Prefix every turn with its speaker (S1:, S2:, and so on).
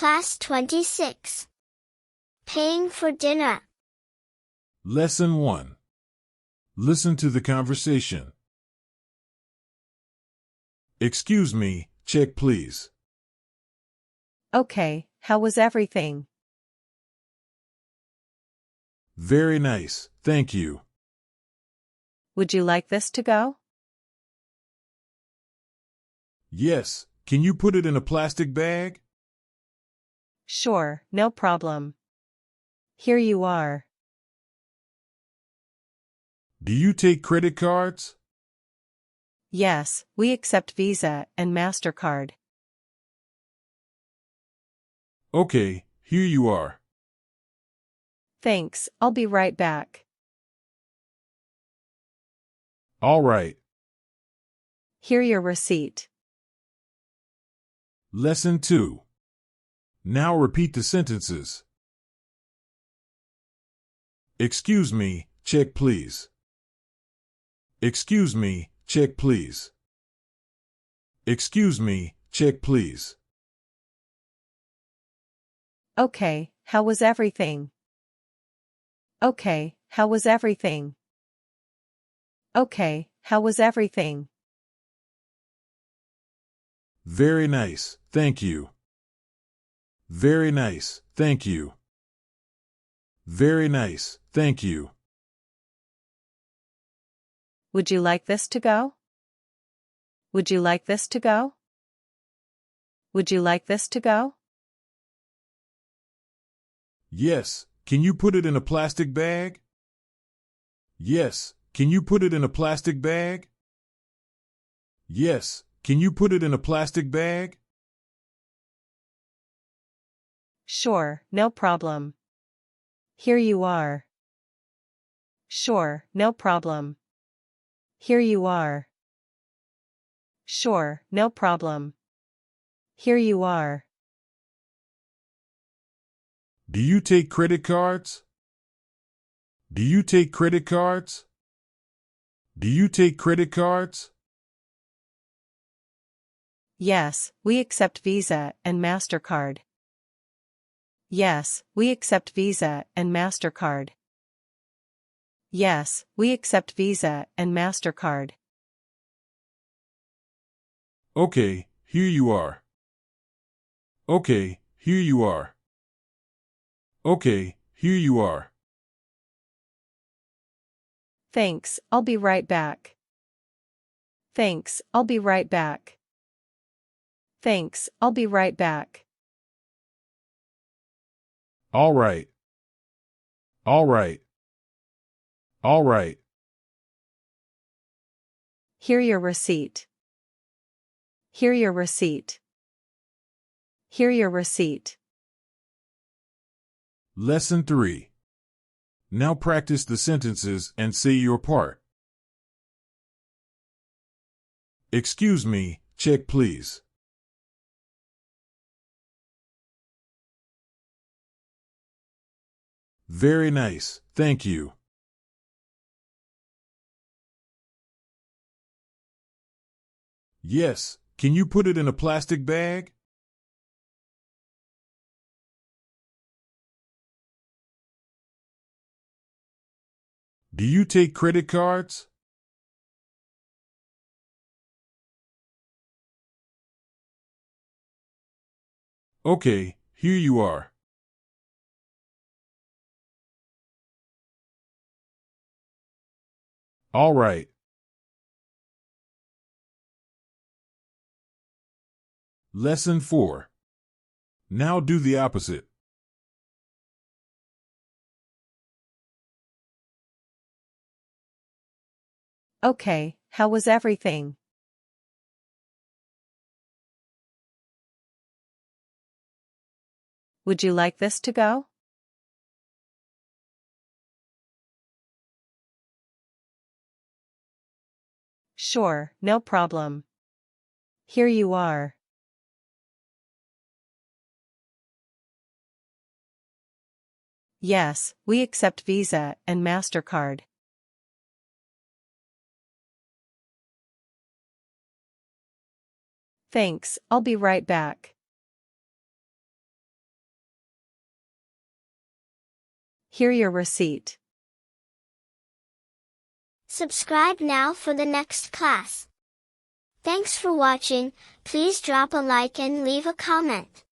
S1: Class 26. Paying for dinner.
S2: Lesson 1. Listen to the conversation. Excuse me, check please.
S3: Okay, how was everything?
S2: Very nice, thank you.
S3: Would you like this to go?
S2: Yes, can you put it in a plastic bag?
S3: Sure, no problem. Here you are.
S2: Do you take credit cards?
S3: Yes, we accept Visa and MasterCard.
S2: Okay, here you are.
S3: Thanks, I'll be right back.
S2: All right.
S3: Here your receipt.
S2: Lesson 2. Now repeat the sentences. Excuse me, check please. Excuse me, check please. Excuse me, check please.
S3: Okay, how was everything? Okay, how was everything? Okay, how was everything?
S2: Very nice, thank you. Very nice, thank you. Very nice, thank you.
S3: Would you like this to go? Would you like this to go? Would you like this to go?
S2: Yes, can you put it in a plastic bag? Yes, can you put it in a plastic bag? Yes, can you put it in a plastic bag?
S3: Sure, no problem. Here you are. Sure, no problem. Here you are. Sure, no problem. Here you are.
S2: Do you take credit cards? Do you take credit cards? Do you take credit cards?
S3: Yes, we accept Visa and MasterCard. Yes, we accept Visa and MasterCard. Yes, we accept Visa and MasterCard.
S2: Okay, here you are. Okay, here you are. Okay, here you are.
S3: Thanks, I'll be right back. Thanks, I'll be right back. Thanks, I'll be right back.
S2: All right. All right. All right.
S3: Here your receipt. Here your receipt. Here your receipt.
S2: Lesson 3. Now practice the sentences and say your part. Excuse me, check please. Very nice, thank you. Yes, can you put it in a plastic bag? Do you take credit cards? Okay, here you are. All right. Lesson 4. Now do the opposite.
S3: Okay, how was everything? Would you like this to go? Sure, no problem. Here you are. Yes, we accept Visa and MasterCard. Thanks, I'll be right back. Here your receipt.
S1: Subscribe now for the next class. Thanks for watching. Please drop a like and leave a comment.